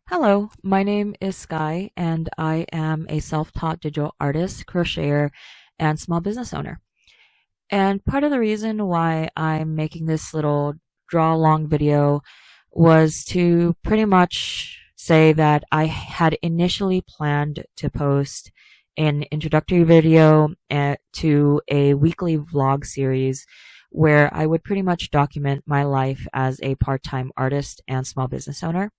Hello, my name is Sky, and I am a self-taught digital artist, crocheter, and small business owner. And part of the reason why I'm making this little draw along video was to pretty much say that I had initially planned to post an introductory video to a weekly vlog series where I would pretty much document my life as a part-time artist and small business owner.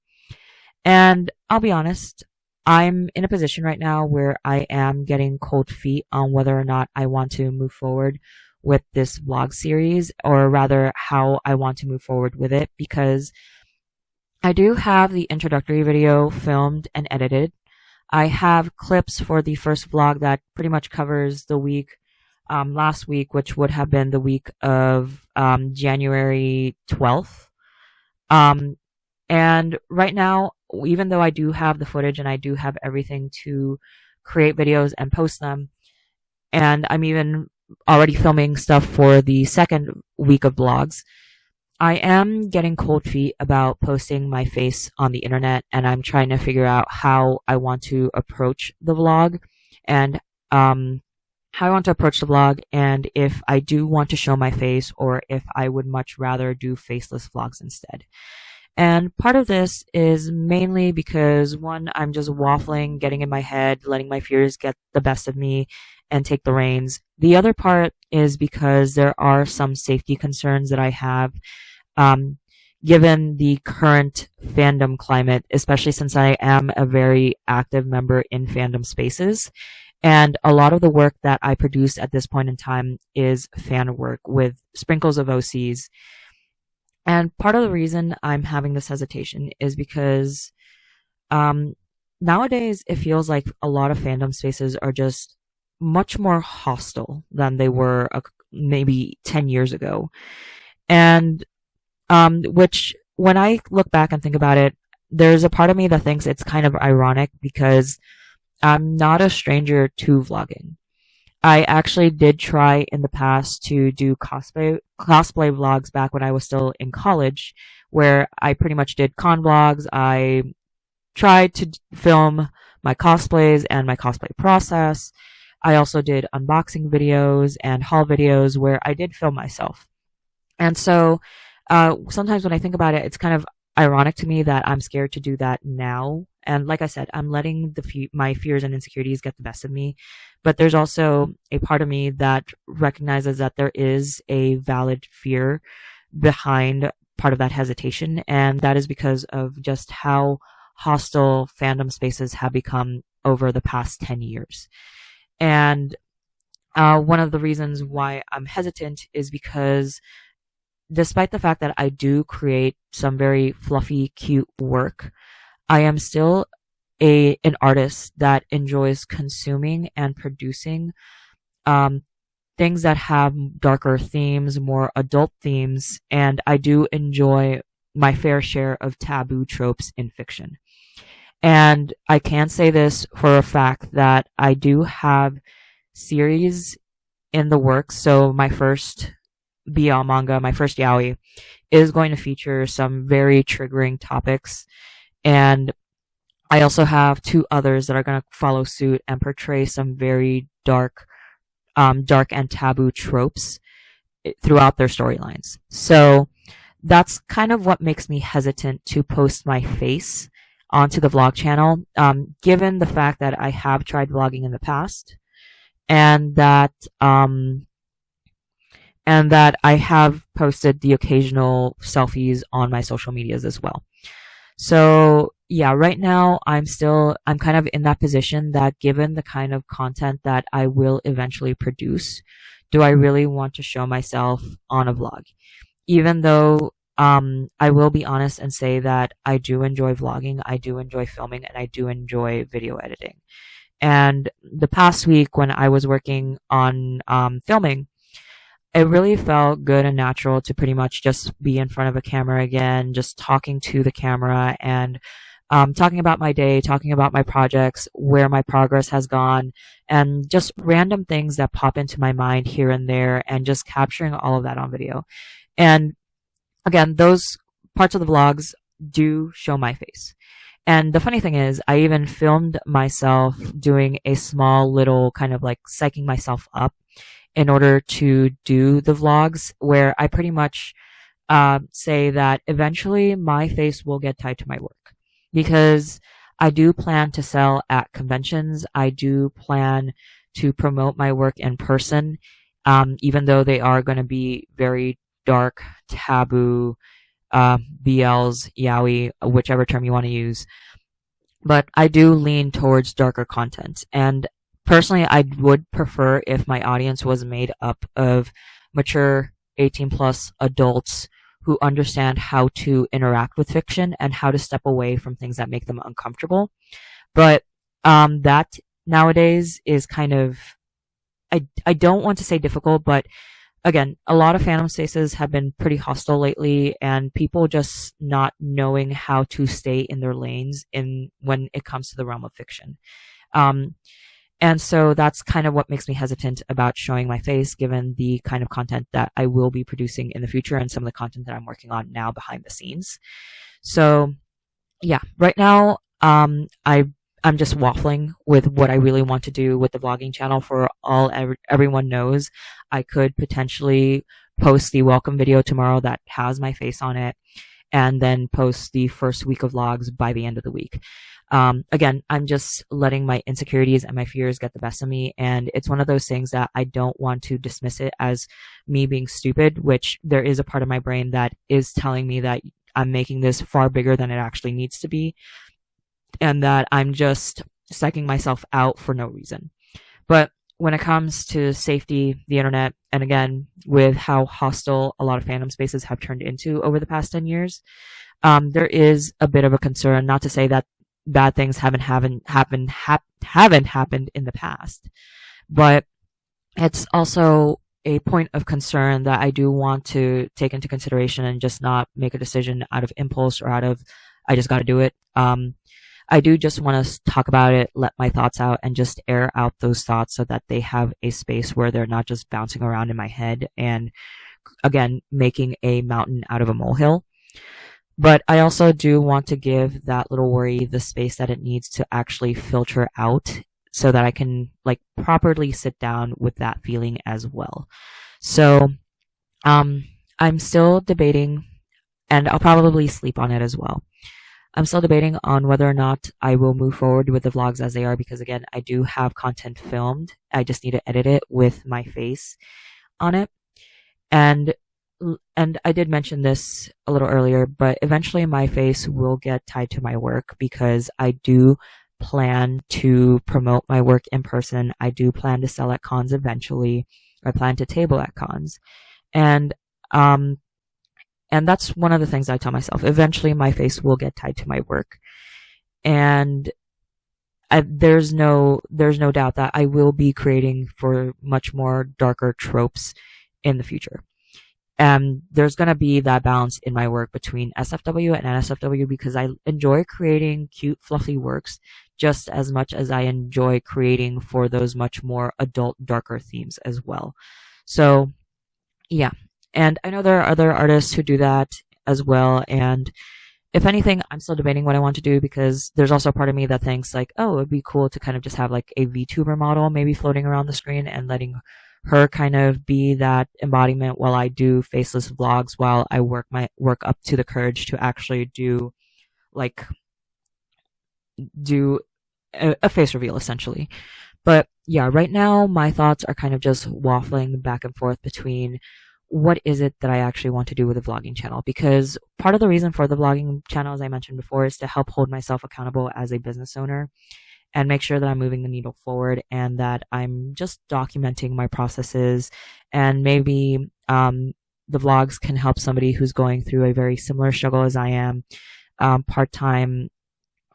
And I'll be honest, I'm in a position right now where I am getting cold feet on whether or not I want to move forward with this vlog series, or rather how I want to move forward with it, because I do have the introductory video filmed and edited. I have clips for the first vlog that pretty much covers the week, last week, which would have been the week of January 12th. And right now, even though I do have the footage and I do have everything to create videos and post them, and I'm even already filming stuff for the second week of vlogs, I am getting cold feet about posting my face on the internet, and I'm trying to figure out how I want to approach the vlog and how I want to approach the vlog, and if I do want to show my face or if I would much rather do faceless vlogs instead. And part of this is mainly because, one, I'm just waffling, getting in my head, letting my fears get the best of me and take the reins. The other part is because there are some safety concerns that I have, given the current fandom climate, especially since I am a very active member in fandom spaces. And a lot of the work that I produce at this point in time is fan work with sprinkles of OCs. And part of the reason I'm having this hesitation is because nowadays it feels like a lot of fandom spaces are just much more hostile than they were maybe 10 years ago. And which, when I look back and think about it, there's a part of me that thinks it's kind of ironic because I'm not a stranger to vlogging. I actually did try in the past to do cosplay vlogs back when I was still in college, where I pretty much did con vlogs. I tried to film my cosplays and my cosplay process. I also did unboxing videos and haul videos where I did film myself. And so sometimes when I think about it, it's kind of ironic to me that I'm scared to do that now. And like I said, I'm letting my fears and insecurities get the best of me. But there's also a part of me that recognizes that there is a valid fear behind part of that hesitation. And that is because of just how hostile fandom spaces have become over the past 10 years. And one of the reasons why I'm hesitant is because despite the fact that I do create some very fluffy, cute work, I am still an artist that enjoys consuming and producing things that have darker themes, more adult themes, and I do enjoy my fair share of taboo tropes in fiction. And I can say this for a fact that I do have series in the works. So my first BL manga, my first yaoi, is going to feature some very triggering topics. And I also have two others that are going to follow suit and portray some very dark and taboo tropes throughout their storylines. So that's kind of what makes me hesitant to post my face onto the vlog channel, given the fact that I have tried vlogging in the past, and that I have posted the occasional selfies on my social medias as well. So yeah, right now I'm kind of in that position that, given the kind of content that I will eventually produce, do I really want to show myself on a vlog? Even though I will be honest and say that I do enjoy vlogging, I do enjoy filming, and I do enjoy video editing. And the past week when I was working on filming, it really felt good and natural to pretty much just be in front of a camera again, just talking to the camera and talking about my day, talking about my projects, where my progress has gone, and just random things that pop into my mind here and there, and just capturing all of that on video. And again, those parts of the vlogs do show my face. And the funny thing is, I even filmed myself doing a small little kind of like psyching myself up in order to do the vlogs, where I pretty much say that eventually my face will get tied to my work, because I do plan to sell at conventions. I do plan to promote my work in person, even though they are going to be very dark, taboo, BLs, yaoi, whichever term you want to use. But I do lean towards darker content. And personally, I would prefer if my audience was made up of mature 18 plus adults who understand how to interact with fiction and how to step away from things that make them uncomfortable. But that nowadays is kind of, I don't want to say difficult, but again, a lot of fandom spaces have been pretty hostile lately, and people just not knowing how to stay in their lanes in when it comes to the realm of fiction. Um, and so that's kind of what makes me hesitant about showing my face, given the kind of content that I will be producing in the future and some of the content that I'm working on now behind the scenes. So yeah, right now, I'm just waffling with what I really want to do with the vlogging channel. For all everyone knows, I could potentially post the welcome video tomorrow that has my face on it, and then post the first week of vlogs by the end of the week. Again, I'm just letting my insecurities and my fears get the best of me, and it's one of those things that I don't want to dismiss it as me being stupid, which there is a part of my brain that is telling me that I'm making this far bigger than it actually needs to be, and that I'm just psyching myself out for no reason. But when it comes to safety, the internet, and again, with how hostile a lot of fandom spaces have turned into over the past 10 years, there is a bit of a concern. Not to say that bad things haven't happened in the past, but it's also a point of concern that I do want to take into consideration and just not make a decision out of impulse or out of I just got to do it. I do just want to talk about it, let my thoughts out, and just air out those thoughts so that they have a space where they're not just bouncing around in my head and, again, making a mountain out of a molehill. But I also do want to give that little worry the space that it needs to actually filter out so that I can like properly sit down with that feeling as well. So I'm still debating, and I'll probably sleep on it as well. I'm still debating on whether or not I will move forward with the vlogs as they are, because again, I do have content filmed. I just need to edit it with my face on it. And I did mention this a little earlier, but eventually my face will get tied to my work, because I do plan to promote my work in person. I do plan to sell at cons eventually. I plan to table at cons. And that's one of the things I tell myself. Eventually my face will get tied to my work. And there's no doubt that I will be creating for much more darker tropes in the future. And there's going to be that balance in my work between SFW and NSFW, because I enjoy creating cute, fluffy works just as much as I enjoy creating for those much more adult, darker themes as well. So, yeah. And I know there are other artists who do that as well. And if anything, I'm still debating what I want to do, because there's also a part of me that thinks like, oh, it'd be cool to kind of just have like a VTuber model maybe floating around the screen and letting her kind of be that embodiment while I do faceless vlogs, while I work up to the courage to actually do a face reveal essentially. But yeah, right now my thoughts are kind of just waffling back and forth between what is it that I actually want to do with the vlogging channel, because part of the reason for the vlogging channel, as I mentioned before, is to help hold myself accountable as a business owner and make sure that I'm moving the needle forward and that I'm just documenting my processes, and maybe the vlogs can help somebody who's going through a very similar struggle as I am, part-time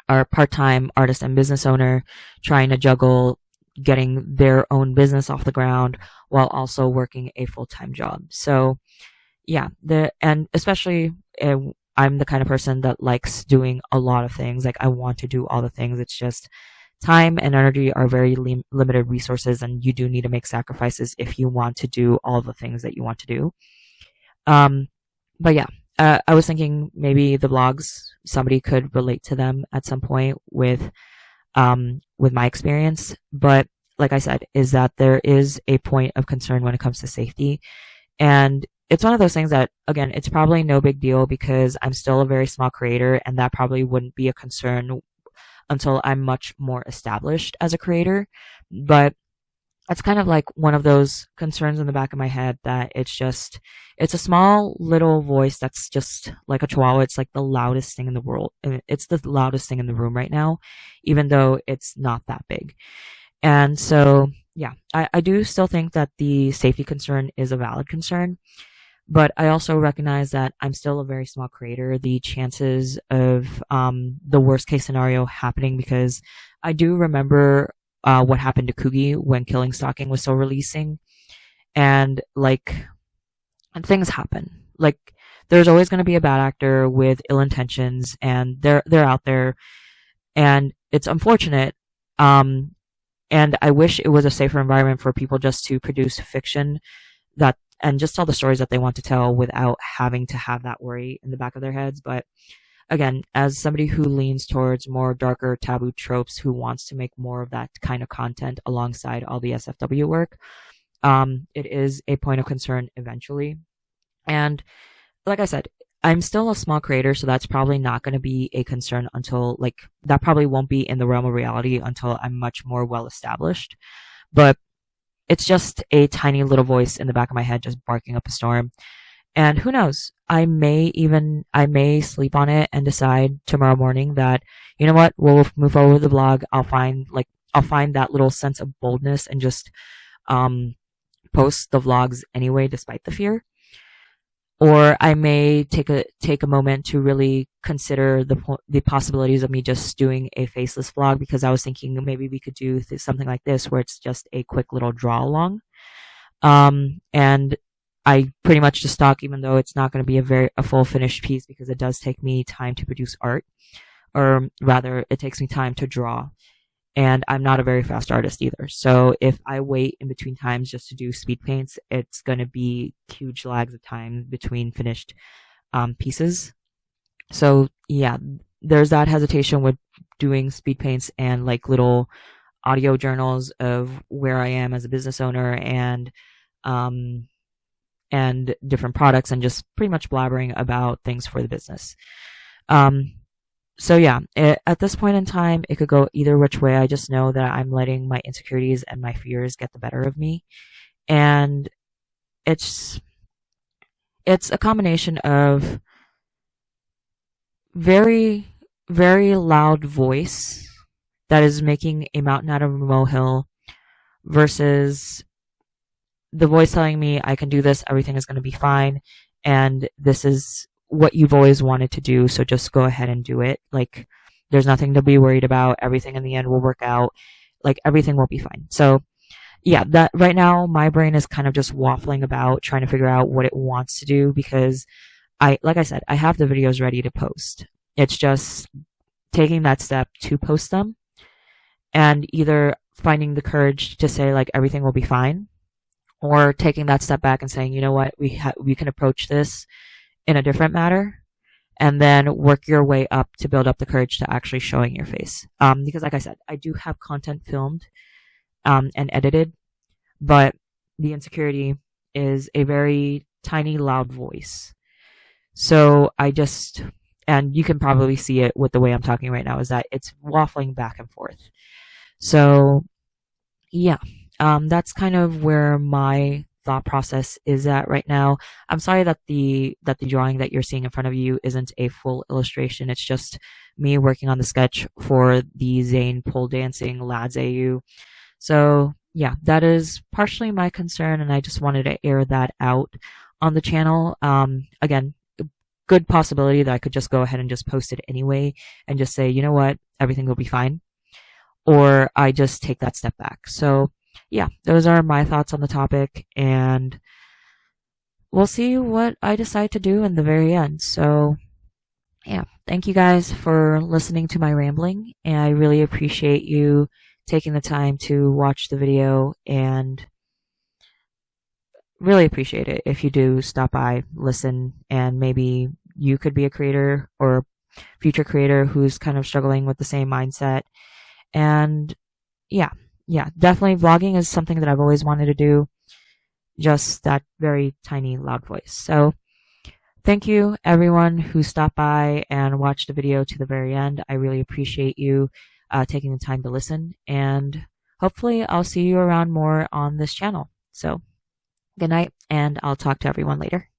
artist and business owner trying to juggle getting their own business off the ground while also working a full-time job. So yeah, and especially I'm the kind of person that likes doing a lot of things. Like I want to do all the things. It's just time and energy are very limited resources, and you do need to make sacrifices if you want to do all the things that you want to do. But yeah, I was thinking maybe the vlogs, somebody could relate to them at some point with my experience. But like I said, is that there is a point of concern when it comes to safety. And it's one of those things that, again, it's probably no big deal because I'm still a very small creator, and that probably wouldn't be a concern until I'm much more established as a creator. But that's kind of like one of those concerns in the back of my head that it's a small little voice that's just like a chihuahua. It's like the loudest thing in the world. It's the loudest thing in the room right now, even though it's not that big. And so, yeah, I do still think that the safety concern is a valid concern, but I also recognize that I'm still a very small creator. The chances of the worst case scenario happening, because I do remember what happened to Kugi when Killing Stalking was still releasing, and like things happen. Like there's always going to be a bad actor with ill intentions, and they're out there, and it's unfortunate. And I wish it was a safer environment for people just to produce fiction that and just tell the stories that they want to tell without having to have that worry in the back of their heads. But again, as somebody who leans towards more darker taboo tropes, who wants to make more of that kind of content alongside all the SFW work, it is a point of concern eventually. And like I said, I'm still a small creator, so that's probably not going to be a concern until, like, that probably won't be in the realm of reality until I'm much more well established. But it's just a tiny little voice in the back of my head just barking up a storm. And who knows? I may sleep on it and decide tomorrow morning that, you know what, we'll move forward with the vlog. I'll find that little sense of boldness and just post the vlogs anyway, despite the fear. Or I may take a moment to really consider the possibilities of me just doing a faceless vlog, because I was thinking maybe we could do something like this where it's just a quick little draw along. And I pretty much just talk, even though it's not going to be a full finished piece, because it does take me time to produce art, or rather it takes me time to draw. And I'm not a very fast artist either. So if I wait in between times just to do speed paints, it's going to be huge lags of time between finished pieces. So yeah, there's that hesitation with doing speed paints and like little audio journals of where I am as a business owner and different products, and just pretty much blabbering about things for the business. So yeah, at this point in time, it could go either which way. I just know that I'm letting my insecurities and my fears get the better of me. And it's a combination of very, very loud voice that is making a mountain out of a molehill versus the voice telling me I can do this, everything is going to be fine, and this is what you've always wanted to do, so just go ahead and do it. Like, there's nothing to be worried about. Everything in the end will work out. Like, everything will be fine. So, yeah, that right now my brain is kind of just waffling about trying to figure out what it wants to do, because like I said, I have the videos ready to post. It's just taking that step to post them and either finding the courage to say, like, everything will be fine, or taking that step back and saying, you know what, we can approach this in a different manner, and then work your way up to build up the courage to actually showing your face. Because like I said, I do have content filmed and edited, but the insecurity is a very tiny, loud voice. So and you can probably see it with the way I'm talking right now, is that it's waffling back and forth. So yeah, that's kind of where my thought process is at right now. I'm sorry that the drawing that you're seeing in front of you isn't a full illustration. It's just me working on the sketch for the Zane pole dancing lads AU. So yeah, that is partially my concern, and I just wanted to air that out on the channel. Again, good possibility that I could just go ahead and just post it anyway and just say, you know what, everything will be fine, or I just take that step back. So yeah, those are my thoughts on the topic, and we'll see what I decide to do in the very end. So yeah, thank you guys for listening to my rambling, and I really appreciate you taking the time to watch the video, and really appreciate it if you do stop by, listen, and maybe you could be a creator or future creator who's kind of struggling with the same mindset. And yeah, definitely vlogging is something that I've always wanted to do, just that very tiny loud voice. So thank you everyone who stopped by and watched the video to the very end. I really appreciate you taking the time to listen, and hopefully I'll see you around more on this channel. So good night, and I'll talk to everyone later.